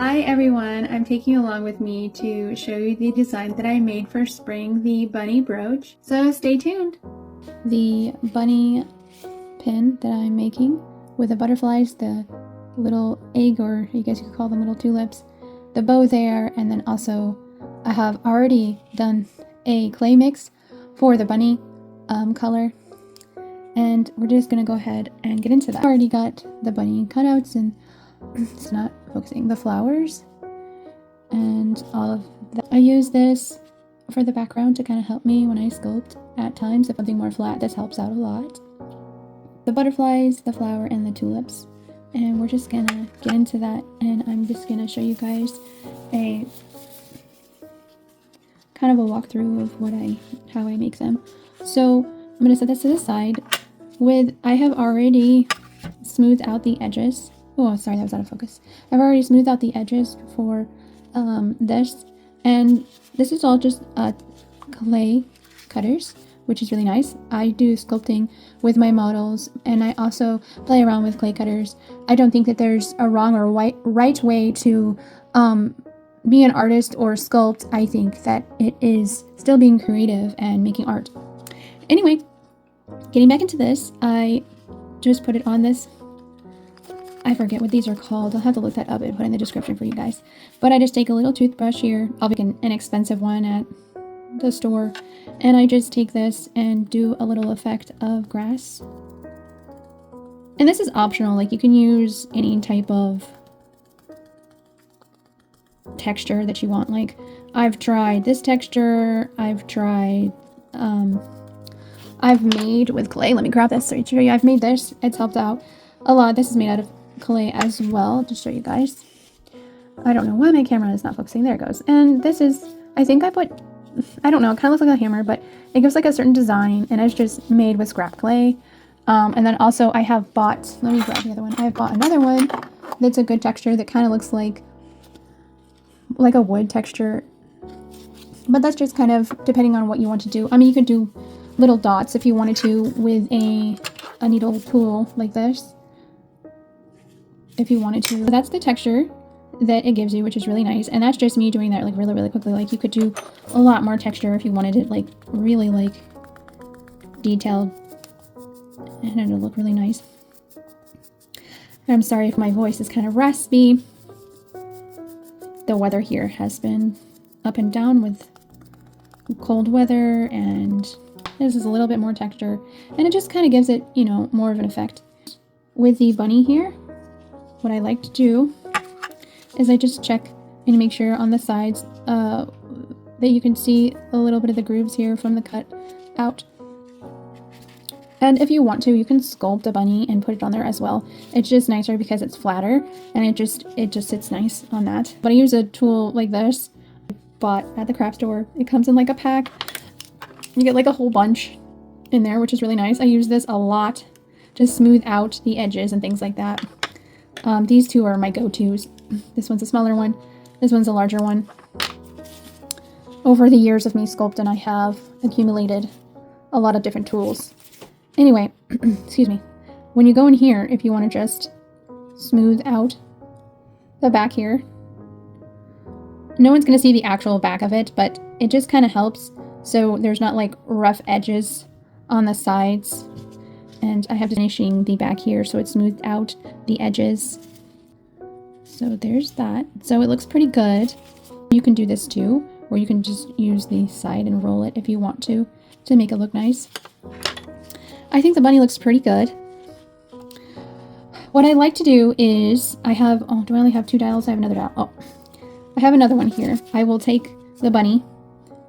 Hi everyone, I'm taking you along with me to show you the design that I made for spring, the bunny brooch. So stay tuned. The bunny pin that I'm making with the butterflies, the little egg, or I guess you could call them little tulips, the bow there, and then also I have already done a clay mix for the bunny color. And we're just gonna go ahead and get into that. I already got the bunny cutouts and it's not focusing, the flowers and all of that. I use this for the background to kind of help me when I sculpt at times. If something more flat, this helps out a lot. The butterflies, the flower, and the tulips. And we're just gonna get into that, and I'm just gonna show you guys a kind of a walkthrough of how I make them. So I'm gonna set this to the side. I have already smoothed out the edges. Oh, sorry, that was out of focus. I've already smoothed out the edges for this, and this is all just clay cutters, which is really nice. I do sculpting with my models, and I also play around with clay cutters. I don't think that there's a wrong or right way to be an artist or sculpt. I think that it is still being creative and making art. Anyway, getting back into this, I just put it on this. I forget what these are called. I'll have to look that up and put in the description for you guys. But I just take a little toothbrush here. I'll pick an inexpensive one at the store. And I just take this and do a little effect of grass. And this is optional. Like, you can use any type of texture that you want. Like, I've tried this texture. I've made with clay. Let me grab this so I can show you. I've made this. It's helped out a lot. This is made out of clay as well, to show you guys. I don't know why my camera is not focusing. There it goes. And this is, I think I don't know, it kind of looks like a hammer, but it gives like a certain design, and it's just made with scrap clay. And then also I have bought, let me grab the other one. I have bought another one that's a good texture that kind of looks like a wood texture. But that's just kind of depending on what you want to do. I mean, you could do little dots if you wanted to with a needle tool like this, if you wanted to. So that's the texture that it gives you, which is really nice. And that's just me doing that like really quickly. Like, you could do a lot more texture if you wanted it like really like detailed, and it'll look really nice. And I'm sorry if my voice is kind of raspy. The weather here has been up and down with cold weather, and this is a little bit more texture, and it just kind of gives it, you know, more of an effect. With the bunny here, what I like to do is I just check and make sure on the sides that you can see a little bit of the grooves here from the cut out. And if you want to, you can sculpt a bunny and put it on there as well. It's just nicer because it's flatter, and it just sits nice on that. But I use a tool like this, bought at the craft store. It comes in like a pack. You get like a whole bunch in there, which is really nice. I use this a lot to smooth out the edges and things like that. These two are my go-tos. This one's a smaller one. This one's a larger one. Over the years of me sculpting, I have accumulated a lot of different tools. Anyway, excuse me. When you go in here, if you want to just smooth out the back here, no one's going to see the actual back of it, but it just kind of helps so there's not like rough edges on the sides. And I have finishing the back here so it smoothed out the edges. So there's that. So it looks pretty good. You can do this too, or you can just use the side and roll it if you want to make it look nice. I think the bunny looks pretty good. What I like to do is do I only have 2 dials? I have another dial. Oh, I have another one here. I will take the bunny,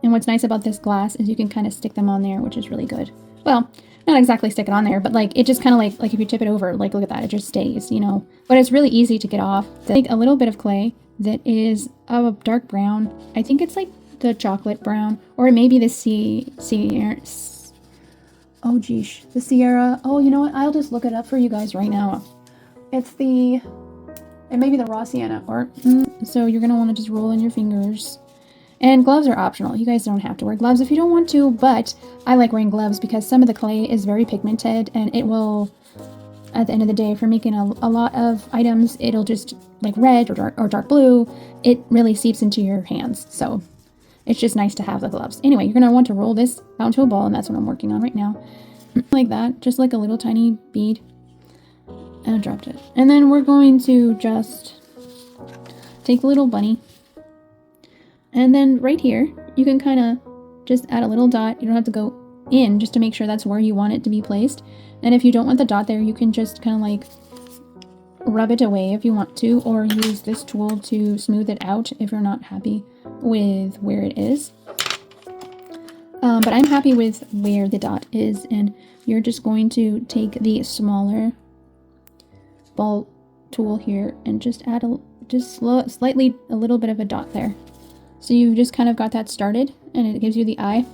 and what's nice about this glass is you can kind of stick them on there, which is really good. Well, not exactly stick it on there, but like it just kind of like if you tip it over, like look at that, it just stays, you know. But it's really easy to get off. Take a little bit of clay that is a dark brown. I think it's like the chocolate brown, or it may be the the Sierra. Oh, you know what? I'll just look it up for you guys right now. It may be the raw sienna, or so you're gonna want to just roll in your fingers. And gloves are optional. You guys don't have to wear gloves if you don't want to, but I like wearing gloves because some of the clay is very pigmented, and it will at the end of the day, if you're making a lot of items, it'll just, like red or dark blue, it really seeps into your hands. So it's just nice to have the gloves. Anyway, you're going to want to roll this out into a ball, and that's what I'm working on right now. Like that, just like a little tiny bead. And I dropped it. And then we're going to just take the little bunny. And then right here, you can kind of just add a little dot. You don't have to go in, just to make sure that's where you want it to be placed. And if you don't want the dot there, you can just kind of like rub it away if you want to, or use this tool to smooth it out if you're not happy with where it is. But I'm happy with where the dot is, and you're just going to take the smaller ball tool here and just add slightly a little bit of a dot there. So you've just kind of got that started, and it gives you the eye.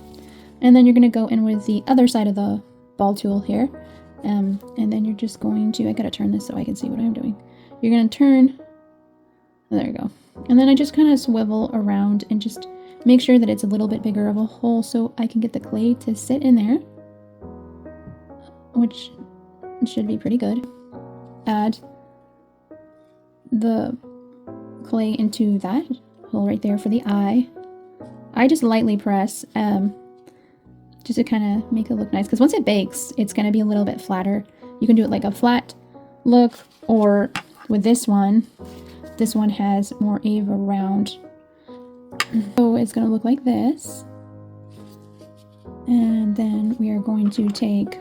And then you're going to go in with the other side of the ball tool here. And then you're just going to, I gotta turn this so I can see what I'm doing. You're going to turn, there you go. And then I just kind of swivel around and just make sure that it's a little bit bigger of a hole so I can get the clay to sit in there, which should be pretty good. Add the clay into that hole right there for the eye. I just lightly press, just to kind of make it look nice, because once it bakes, it's going to be a little bit flatter. You can do it like a flat look, or with this one has more of a round. So it's going to look like this. And then we are going to take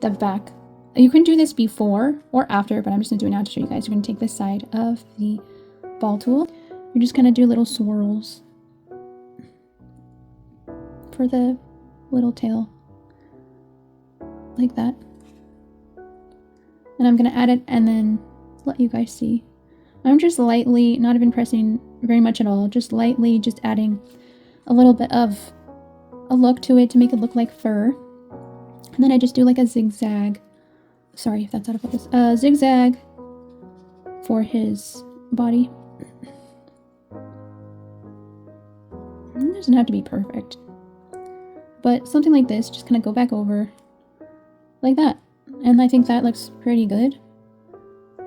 the back. You can do this before or after, but I'm just going to do it now to show you guys. You're going to take this side of the ball tool. You're just going to do little swirls for the little tail, like that. And I'm going to add it and then let you guys see. I'm just lightly, not even pressing very much at all, just lightly just adding a little bit of a look to it to make it look like fur. And then I just do like a zigzag, sorry if that's out of focus, zigzag for his body. It doesn't have to be perfect, but something like this, just kind of go back over like that. And I think that looks pretty good.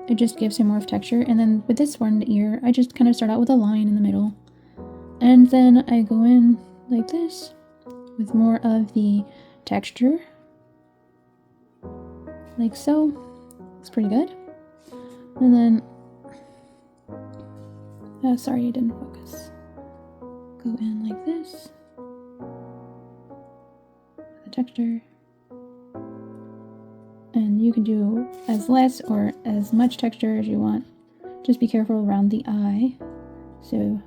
It just gives him more of texture. And then with this one ear, I just kind of start out with a line in the middle. And then I go in like this with more of the texture. Like so. It's pretty good. And then, oh, sorry, I didn't focus. Go in like this. The texture. And you can do as less or as much texture as you want. Just be careful around the eye. So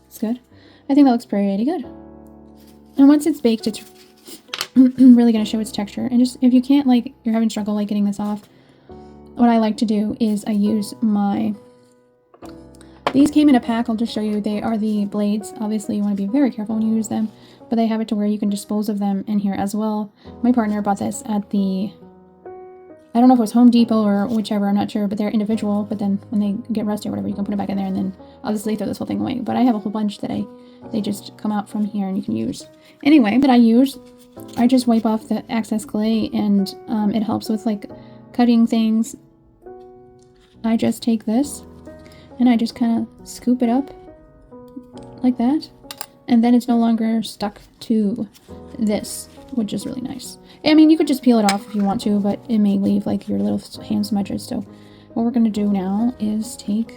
it's good. I think that looks pretty good. And once it's baked, it's really going to show its texture. And just if you can't, like, you're having trouble like getting this off, what I like to do is I use my, these came in a pack. I'll just show you. They are the blades. Obviously you want to be very careful when you use them, but they have it to where you can dispose of them in here as well. My partner bought this at the, I don't know if it was Home Depot or whichever, I'm not sure, but they're individual. But then when they get rusty or whatever, you can put it back in there, and then obviously throw this whole thing away. But I have a whole bunch that they just come out from here and you can use. Anyway, that I use, I just wipe off the excess clay, and it helps with like cutting things. I just take this and I just kind of scoop it up like that, and then it's no longer stuck to this, which is really nice. I mean, you could just peel it off if you want to, but it may leave like your little hand smudges. So what we're going to do now is take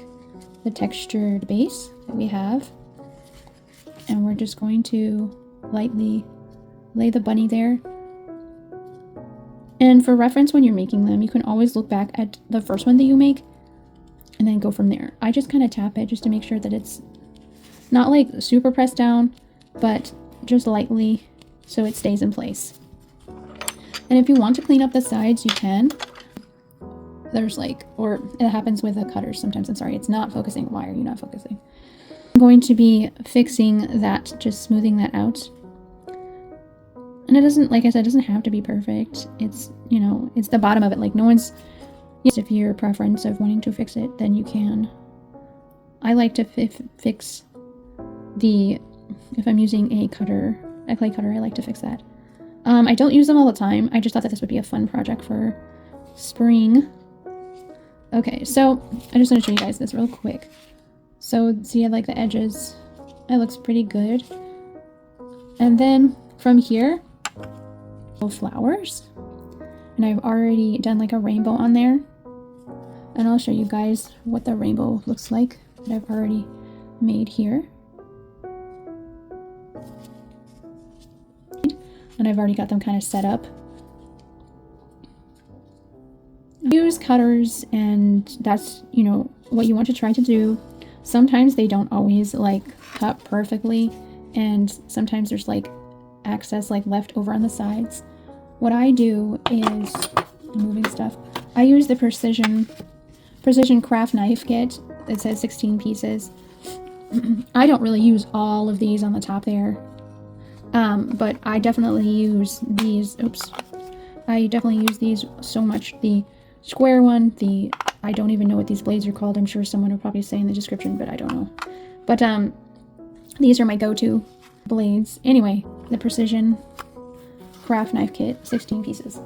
the textured base that we have, and we're just going to lightly lay the bunny there. And for reference, when you're making them, you can always look back at the first one that you make and then go from there. I just kind of tap it just to make sure that it's not like super pressed down, but just lightly so it stays in place. And if you want to clean up the sides, you can. There's like, or it happens with the cutters sometimes. I'm sorry, it's not focusing. Why are you not focusing? I'm going to be fixing that, just smoothing that out. And it doesn't, like I said, it doesn't have to be perfect. It's, you know, it's the bottom of it. Like no one's, yes, if your preference of wanting to fix it, then you can. I like to fix the, if I'm using a cutter, a clay cutter, I like to fix that. I don't use them all the time. I just thought that this would be a fun project for spring. Okay, so I just want to show you guys this real quick. So see, like the edges, it looks pretty good. And then from here, flowers, and I've already done like a rainbow on there, and I'll show you guys what the rainbow looks like that I've already made here. And I've already got them kind of set up. Use cutters, and that's, you know, what you want to try to do. Sometimes they don't always like cut perfectly, and sometimes there's like excess like left over on the sides. What I do is, moving stuff, I use the precision craft knife kit. It says 16 pieces. I don't really use all of these on the top there, but I definitely use these. I definitely use these so much. The square one, I don't even know what these blades are called. I'm sure someone will probably say in the description, but I don't know. But these are my go-to blades. Anyway, the precision craft knife kit, 16 pieces.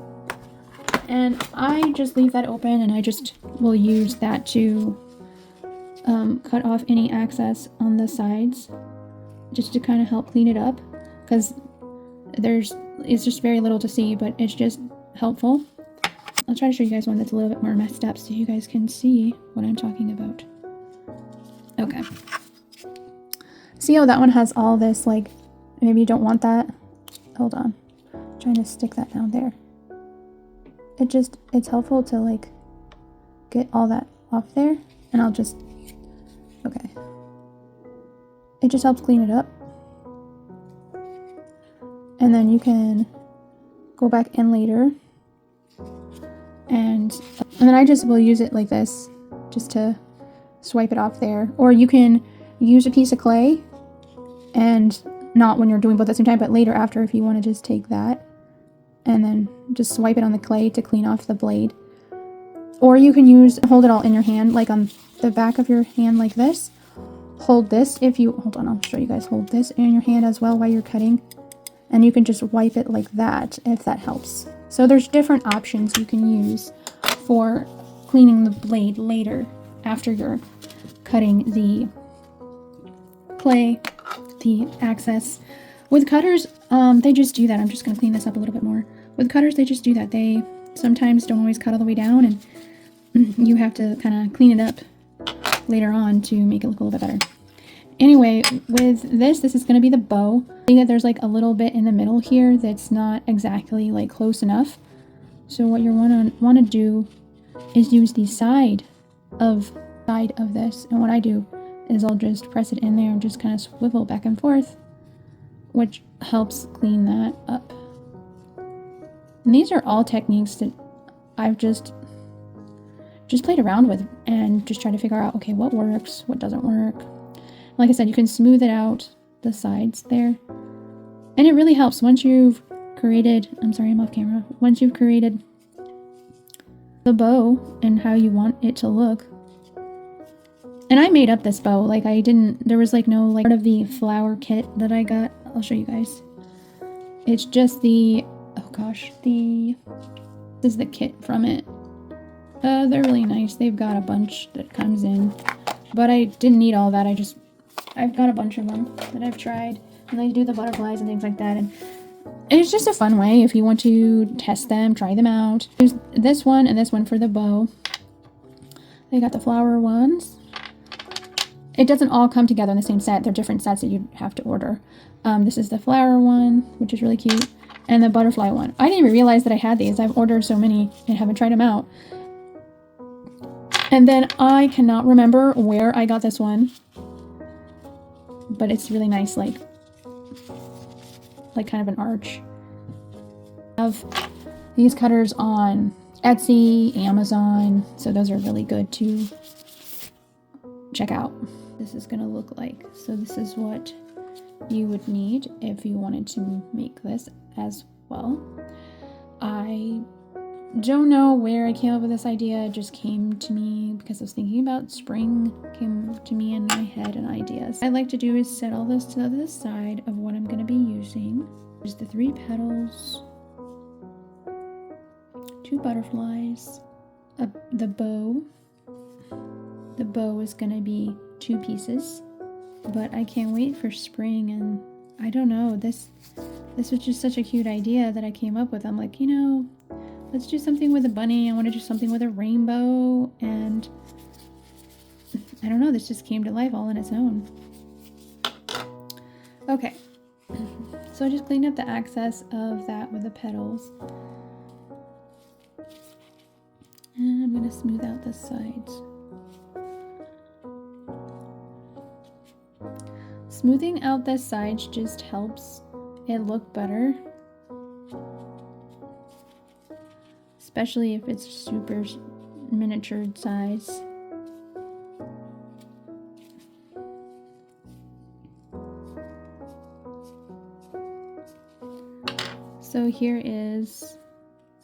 And I just leave that open, and I just will use that to cut off any excess on the sides, just to kind of help clean it up, because it's just very little to see, but it's just helpful. I'll try to show you guys one that's a little bit more messed up so you guys can see what I'm talking about. Okay. See how that one has all this, like, maybe you don't want that? Hold on. I'm trying to stick that down there. It's helpful to, like, get all that off there. And I'll just, okay. It just helps clean it up. And then you can go back in later. And then I just will use it like this, just to swipe it off there. Or you can use a piece of clay, and not when you're doing both at the same time, but later after, if you want to just take that and then just swipe it on the clay to clean off the blade. Or you can hold it all in your hand, like on the back of your hand like this. Hold this hold on, I'll show you guys. Hold this in your hand as well while you're cutting. And you can just wipe it like that, if that helps. So there's different options you can use for cleaning the blade later, after you're cutting the clay, the excess. With cutters, they just do that. I'm just going to clean this up a little bit more. With cutters, they just do that. They sometimes don't always cut all the way down, and you have to kind of clean it up later on to make it look a little bit better. Anyway, with this is going to be the bow. See that there's like a little bit in the middle here that's not exactly like close enough. So what you want to do is use the side of this. And what I do is I'll just press it in there and just kind of swivel back and forth, which helps clean that up. And these are all techniques that I've just played around with and just try to figure out, okay, what works, what doesn't work. Like I said, you can smooth it out, the sides there. And it really helps once you've created, I'm sorry, I'm off camera. Once you've created the bow and how you want it to look. And I made up this bow, like there was like no like part of the flower kit that I got. I'll show you guys. It's just this is the kit from it. They're really nice. They've got a bunch that comes in, but I didn't need all that. I've got a bunch of them that I've tried, and they do the butterflies and things like that, and it's just a fun way if you want to test them, try them out. There's this one and this one for the bow. They got the flower ones. It doesn't all come together in the same set. They're different sets that you have to order. This is the flower one, which is really cute, and the butterfly one. I didn't even realize that I had these. I've ordered so many and haven't tried them out. And then I cannot remember where I got this one, but it's really nice, like kind of an arch. I have these cutters on Etsy, Amazon, so those are really good to check out. This is gonna look like, so this is what you would need if you wanted to make this as well. I don't know where I came up with this idea. It just came to me because I was thinking about spring, came to me in my head and ideas. What I like to do is set all this to the side of what I'm going to be using. There's the 3 petals, 2 butterflies, the bow. The bow is gonna be 2 pieces, but I can't wait for spring. And I don't know, this was just such a cute idea that I came up with. I'm like, you know, let's do something with a bunny. I want to do something with a rainbow, and I don't know, this just came to life all on its own. Okay, so I just cleaned up the excess of that with the petals. And I'm going to smooth out the sides. Smoothing out the sides just helps it look better. Especially if it's super miniature size. So here is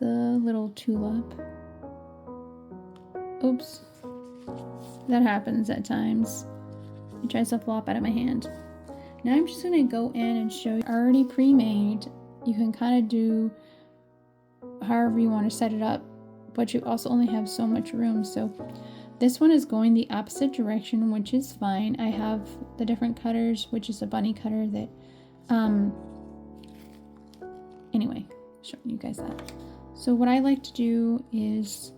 the little tulip. Oops. That happens at times. It tries to flop out of my hand. Now I'm just going to go in and show you already pre-made. You can kind of do however you want to set it up, but you also only have so much room. So this one is going the opposite direction, which is fine. I have the different cutters, which is a bunny cutter that, anyway, showing you guys that. So what I like to do is,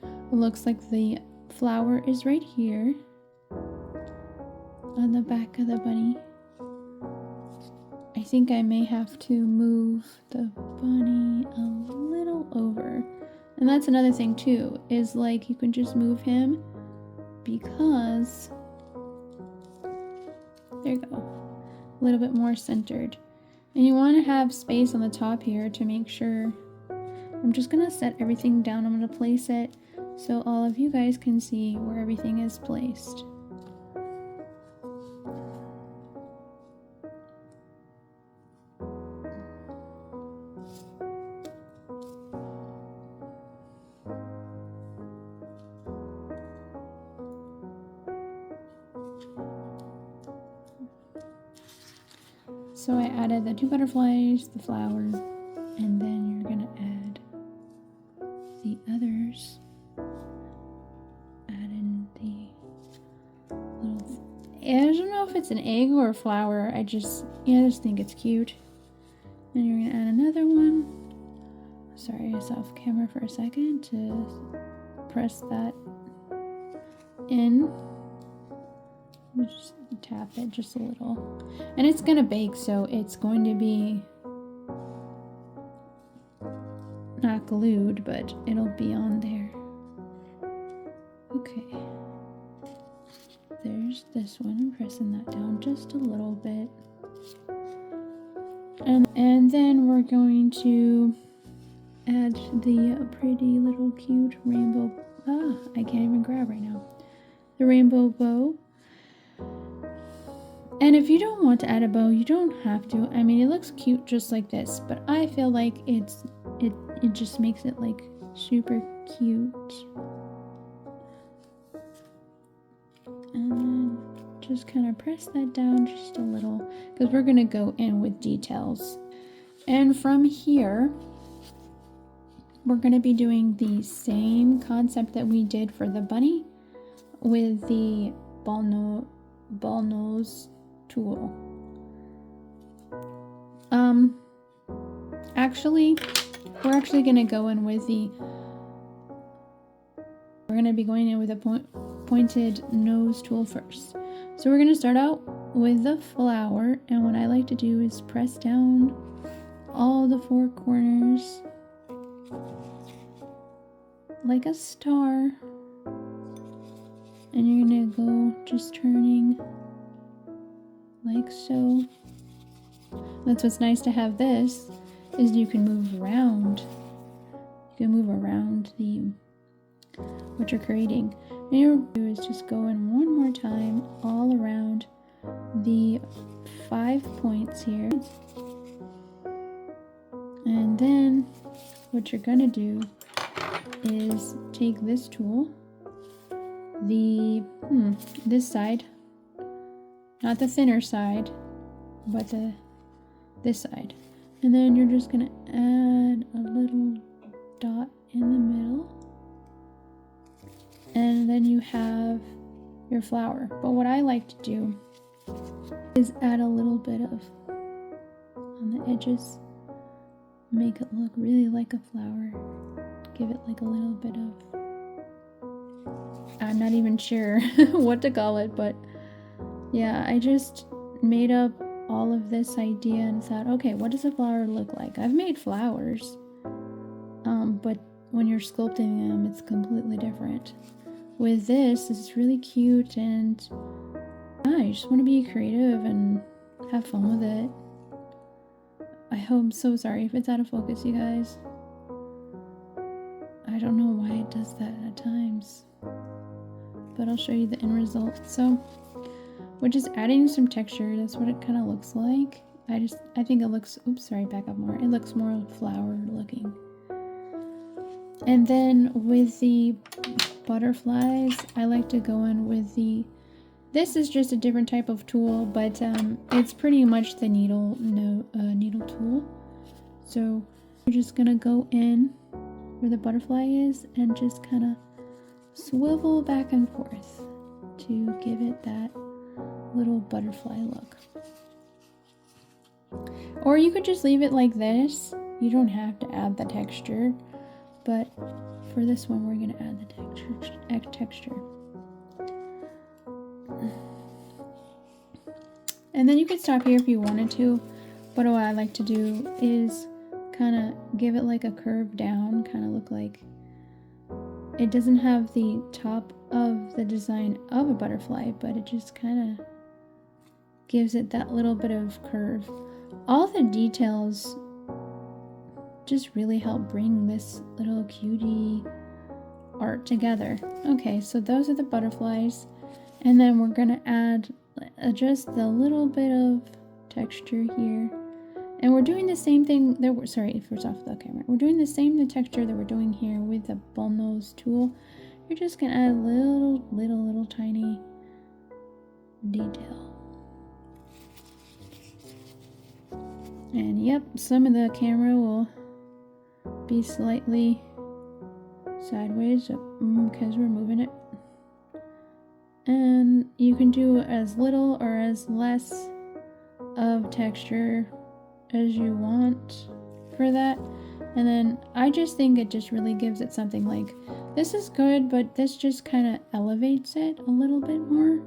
it looks like the flower is right here on the back of the bunny. I think I may have to move the bunny a little over. And that's another thing too, is like you can just move him because, there you go, a little bit more centered. And you want to have space on the top here to make sure. I'm just going to set everything down. I'm going to place it so all of you guys can see where everything is placed. So I added the 2 butterflies, the flower, and then you're gonna add the others. Add in the little, I don't know if it's an egg or a flower. I just think it's cute. And you're gonna add another one. Sorry, I was off camera for a second to press that in. Just tap it just a little. And it's gonna bake, so it's going to be not glued, but it'll be on there. Okay. There's this one. I'm pressing that down just a little bit. And then we're going to add the pretty little cute rainbow. I can't even grab right now. The rainbow bow. And if you don't want to add a bow, you don't have to. I mean, it looks cute just like this, but I feel like it just makes it like super cute. And then just kind of press that down just a little, because we're going to go in with details. And from here, we're going to be doing the same concept that we did for the bunny with the ball nose tool. We're actually going to go in with we're going to be going in with a pointed nose tool first. So we're going to start out with the flower, and what I like to do is press down all the 4 corners like a star, and you're going to go just turning like so. That's what's nice to have this, is you can move around. You can move around what you're creating. And you'll do is just go in one more time all around the 5 points here. And then what you're gonna do is take this tool, this side, not the thinner side, but this side, and then you're just gonna add a little dot in the middle. And then you have your flower. But what I like to do is add a little bit of on the edges, make it look really like a flower, give it like a little bit of, I'm not even sure what to call it, but yeah, I just made up all of this idea and thought, okay, what does a flower look like? I've made flowers, but when you're sculpting them, it's completely different. With this, it's really cute, and yeah, I just want to be creative and have fun with it. I'm so sorry if it's out of focus, you guys. I don't know why it does that at times, but I'll show you the end result. So we're just adding some texture. That's what it kind of looks like. I think it looks, oops, sorry, back up more. It looks more flower looking. And then with the butterflies, I like to go in with this is just a different type of tool, but it's pretty much the needle tool. So we're just gonna go in where the butterfly is and just kind of swivel back and forth to give it that little butterfly look. Or you could just leave it like this. You don't have to add the texture, but for this one, we're gonna add the texture. And then you could stop here if you wanted to, but what I like to do is kind of give it like a curve down, kind of look like it doesn't have the top of the design of a butterfly, but it just kind of gives it that little bit of curve. All the details just really help bring this little cutie art together. Okay, so those are the butterflies, and then we're gonna add just a little bit of texture here, and we're doing the same thing sorry if it's off the camera. We're doing the same texture that we're doing here with the bullnose tool. You're just gonna add a little tiny detail. And yep, some of the camera will be slightly sideways because we're moving it. And you can do as little or as less of texture as you want for that. And then I just think it just really gives it something like, this is good, but this just kind of elevates it a little bit more.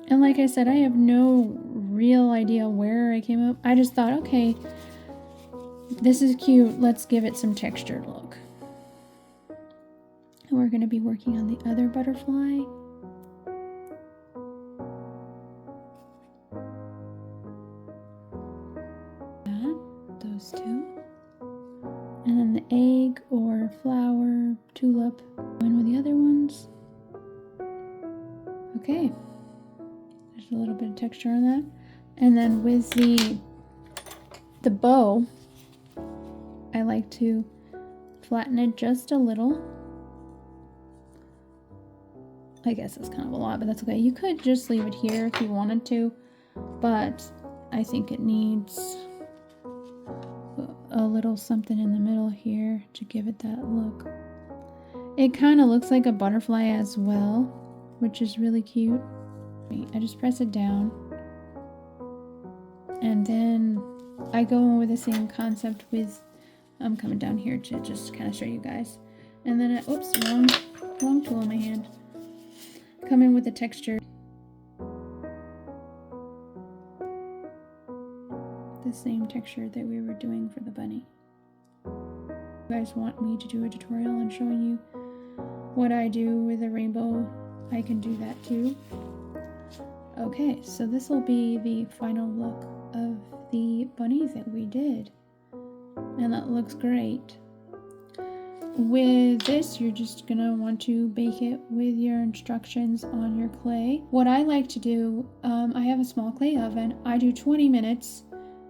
And like I said, I have no real idea where I came up. I just thought, okay, this is cute. Let's give it some textured look. And we're going to be working on the other butterfly. Those two. And then the egg or flower, tulip, going with the other ones. Okay. There's a little bit of texture on that. And then with the bow, I like to flatten it just a little. I guess that's kind of a lot, but that's okay. You could just leave it here if you wanted to, but I think it needs a little something in the middle here to give it that look. It kind of looks like a butterfly as well, which is really cute. I just press it down, and then I go in with the same concept with, I'm coming down here to just kind of show you guys. And then oops, wrong tool in my hand. Come in with the texture. The same texture that we were doing for the bunny. If you guys want me to do a tutorial on showing you what I do with a rainbow, I can do that too. Okay, so this will be the final look of the bunny that we did. And that looks great. With this, you're just gonna want to bake it with your instructions on your clay. What I like to do, I have a small clay oven. I do 20 minutes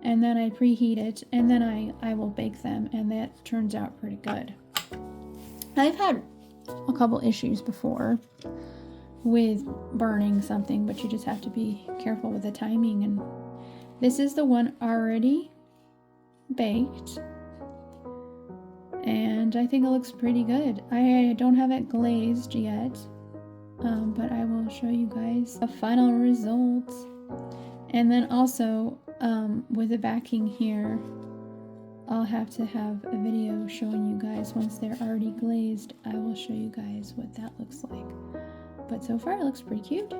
and then I preheat it, and then I will bake them, and that turns out pretty good. I've had a couple issues before with burning something, but you just have to be careful with the timing. And this is the one already baked. and I think it looks pretty good. I don't have it glazed yet, but I will show you guys the final result. And then also, with the backing here, I'll have to have a video showing you guys once they're already glazed. I will show you guys what that looks like. But so far it looks pretty cute.